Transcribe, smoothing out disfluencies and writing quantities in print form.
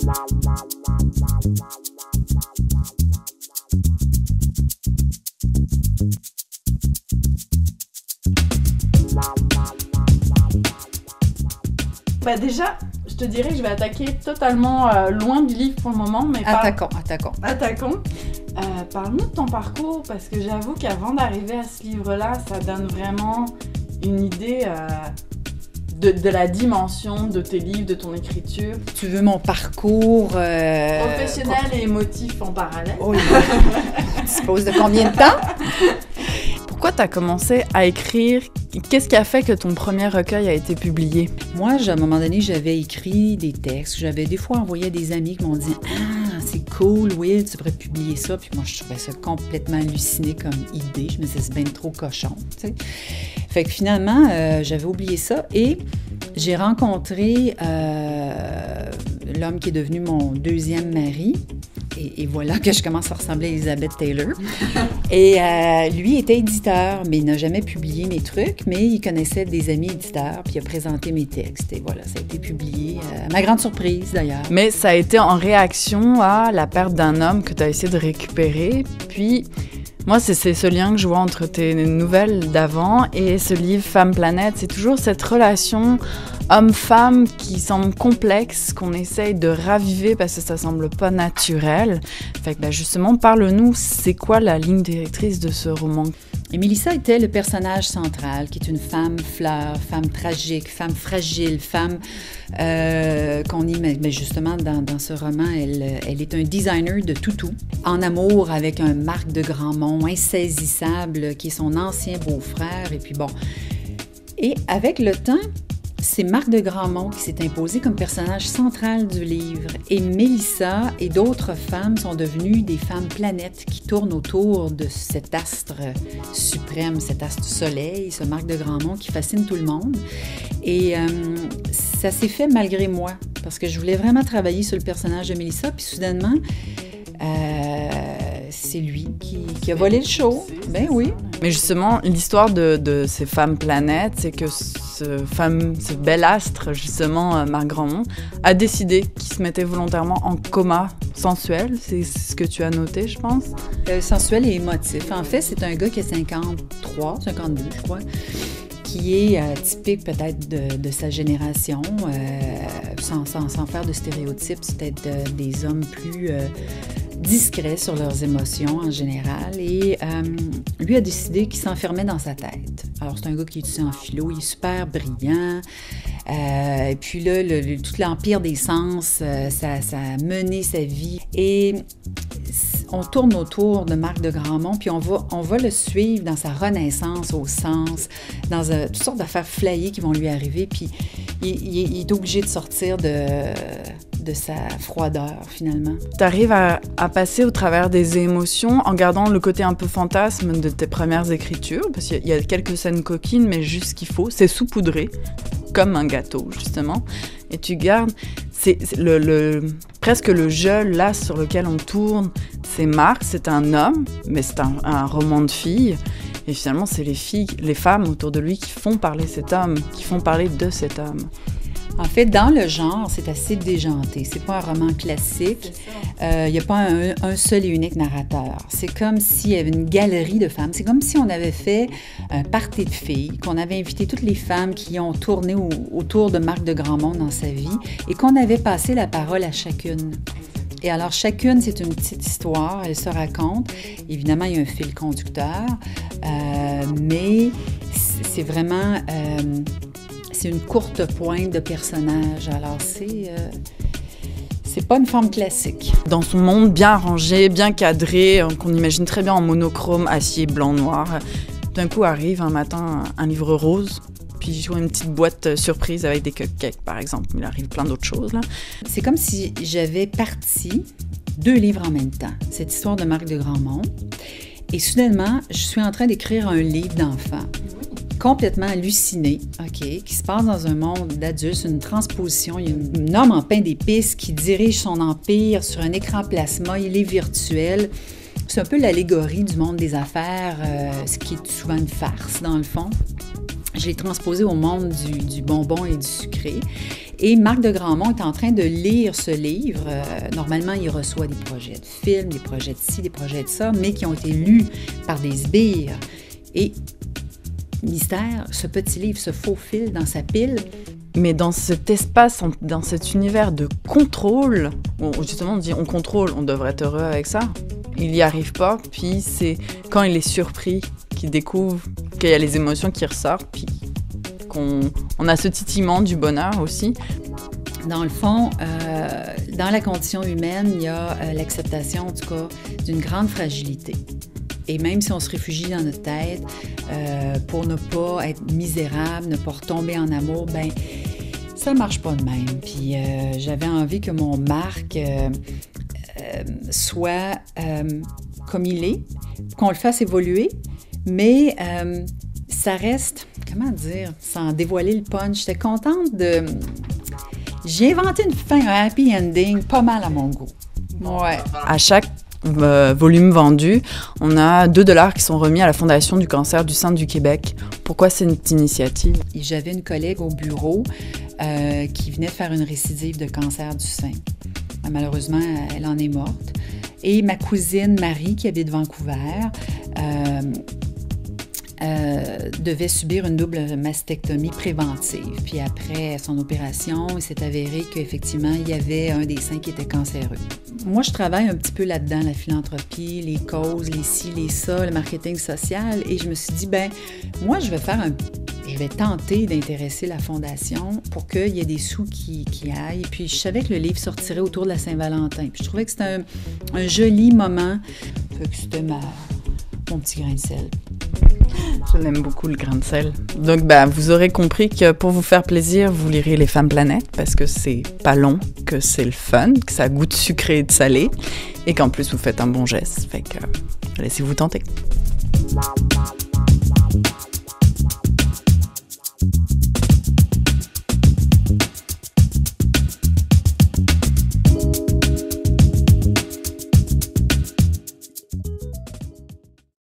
Bah déjà, je te dirais que je vais attaquer totalement loin du livre pour le moment, mais Attaquons. Parle-nous de ton parcours, parce que j'avoue qu'avant d'arriver à ce livre-là, ça donne vraiment une idée de la dimension de tes livres, de ton écriture. Tu veux mon parcours professionnel et émotif en parallèle. Oh, tu disposes de combien de temps? Pourquoi tu as commencé à écrire? Qu'est-ce qui a fait que ton premier recueil a été publié? Moi, à un moment donné, j'avais écrit des textes. J'avais des fois envoyé à des amis qui m'ont dit « Ah, c'est cool, Will, tu devrais publier ça. » Puis moi, je trouvais ça complètement halluciné comme idée. Je me disais « C'est bien trop cochon. » tu sais. Fait que finalement, j'avais oublié ça et j'ai rencontré l'homme qui est devenu mon deuxième mari. Et voilà que je commence à ressembler à Elizabeth Taylor. Et lui était éditeur, mais il n'a jamais publié mes trucs, mais il connaissait des amis éditeurs, puis il a présenté mes textes. Et voilà, ça a été publié, à ma grande surprise d'ailleurs. Mais ça a été en réaction à la perte d'un homme que tu as essayé de récupérer. Puis, moi, c'est ce lien que je vois entre tes nouvelles d'avant et ce livre Femme-Planète. C'est toujours cette relation homme-femme qui semble complexe, qu'on essaye de raviver parce que ça semble pas naturel. Fait que justement, parle-nous, c'est quoi la ligne directrice de ce roman? Et Mélissa était le personnage central, qui est une femme fleur, femme tragique, femme fragile, femme qu'on y met. Mais justement, dans ce roman, elle est un designer de toutou, en amour avec un Marc de Grandmont, insaisissable, qui est son ancien beau-frère. Et puis bon. Et avec le temps, c'est Marc de Grandmont qui s'est imposé comme personnage central du livre. Et Mélissa et d'autres femmes sont devenues des femmes planètes qui tournent autour de cet astre suprême, cet astre soleil, ce Marc de Grandmont qui fascine tout le monde. Et ça s'est fait malgré moi, parce que je voulais vraiment travailler sur le personnage de Mélissa, puis soudainement, c'est lui qui a volé le show. Ben oui. Mais justement, l'histoire de ces femmes planètes, c'est que ce bel astre, justement, Marc Grandmont, a décidé qu'il se mettait volontairement en coma sensuel. C'est ce que tu as noté, je pense. Sensuel et émotif. En fait, c'est un gars qui a 52, je crois, qui est typique peut-être de sa génération, sans faire de stéréotypes. C'est peut-être des hommes plus discrets sur leurs émotions en général. Et lui a décidé qu'il s'enfermait dans sa tête. Alors, c'est un gars qui étudie en philo, il est super brillant. Et puis là, tout l'empire des sens, ça a mené sa vie. Et on tourne autour de Marc de Grandmont, puis on va le suivre dans sa renaissance au sens, dans toutes sortes d'affaires flyées qui vont lui arriver, puis il est obligé de sortir de sa froideur, finalement. Tu arrives à passer au travers des émotions en gardant le côté un peu fantasme de tes premières écritures, parce qu'il y a quelques scènes coquines, mais juste ce qu'il faut, c'est saupoudré, comme un gâteau, justement. Et tu gardes... C'est presque le jeu, là, sur lequel on tourne. C'est Marc, c'est un homme, mais c'est un roman de filles. Et finalement, c'est les femmes autour de lui qui font parler cet homme, qui font parler de cet homme. En fait, dans le genre, c'est assez déjanté. C'est pas un roman classique. Il n'y a pas un seul et unique narrateur. C'est comme s'il y avait une galerie de femmes. C'est comme si on avait fait un party de filles, qu'on avait invité toutes les femmes qui ont tourné autour de Marc de Grandmont dans sa vie et qu'on avait passé la parole à chacune. Et alors, chacune, c'est une petite histoire, elle se raconte. Évidemment, il y a un fil conducteur, mais c'est vraiment... c'est une courte pointe de personnages. Alors, c'est pas une forme classique. Dans son monde bien rangé, bien cadré, qu'on imagine très bien en monochrome, acier, blanc, noir, d'un coup arrive un matin un livre rose, puis je vois une petite boîte surprise avec des cupcakes, par exemple. Il arrive plein d'autres choses, là. C'est comme si j'avais parti 2 livres en même temps. Cette histoire de Marc de Grandmont. Et soudainement, je suis en train d'écrire un livre d'enfant. Complètement halluciné, OK, qui se passe dans un monde d'adultes, une transposition. Il y a un homme en pain d'épices qui dirige son empire sur un écran plasma, il est virtuel. C'est un peu l'allégorie du monde des affaires, ce qui est souvent une farce, dans le fond. je l'ai transposé au monde du bonbon et du sucré. Et Marc de Grandmont est en train de lire ce livre. Normalement, il reçoit des projets de films, des projets de ci, des projets de ça, mais qui ont été lus par des sbires. Et mystère, ce petit livre se faufile dans sa pile. Mais dans cet espace, dans cet univers de contrôle, où justement on dit on contrôle, on devrait être heureux avec ça. Il n'y arrive pas, puis c'est quand il est surpris qu'il découvre qu'il y a les émotions qui ressortent, puis qu'on a ce titillement du bonheur aussi. Dans le fond, dans la condition humaine, il y a l'acceptation, en tout cas, d'une grande fragilité. Et même si on se réfugie dans notre tête pour ne pas être misérable, ne pas retomber en amour, ben ça marche pas de même. Puis j'avais envie que mon Marc soit comme il est, qu'on le fasse évoluer, mais ça reste, comment dire, sans dévoiler le punch. J'étais contente de... J'ai inventé une fin, un happy ending, pas mal à mon goût. Ouais. À chaque volume vendu, on a 2 $ qui sont remis à la Fondation du cancer du sein du Québec. Pourquoi cette initiative? J'avais une collègue au bureau qui venait de faire une récidive de cancer du sein. Malheureusement, elle en est morte. Et ma cousine Marie, qui habite Vancouver, devait subir une double mastectomie préventive. Puis après son opération, il s'est avéré qu'effectivement, il y avait un des seins qui était cancéreux. Moi, je travaille un petit peu là-dedans, la philanthropie, les causes, les ci, les ça, le marketing social. Et je me suis dit, ben moi, je vais tenter d'intéresser la Fondation pour qu'il y ait des sous qui aillent. Puis je savais que le livre sortirait autour de la Saint-Valentin. Puis je trouvais que c'était un joli moment. Fait que c'était mon petit grain de sel. Je l'aime beaucoup, le grain de sel. Donc, vous aurez compris que pour vous faire plaisir, vous lirez Les Femmes Planètes parce que c'est pas long, que c'est le fun, que ça goûte sucré et de salé et qu'en plus, vous faites un bon geste. Fait que laissez-vous tenter.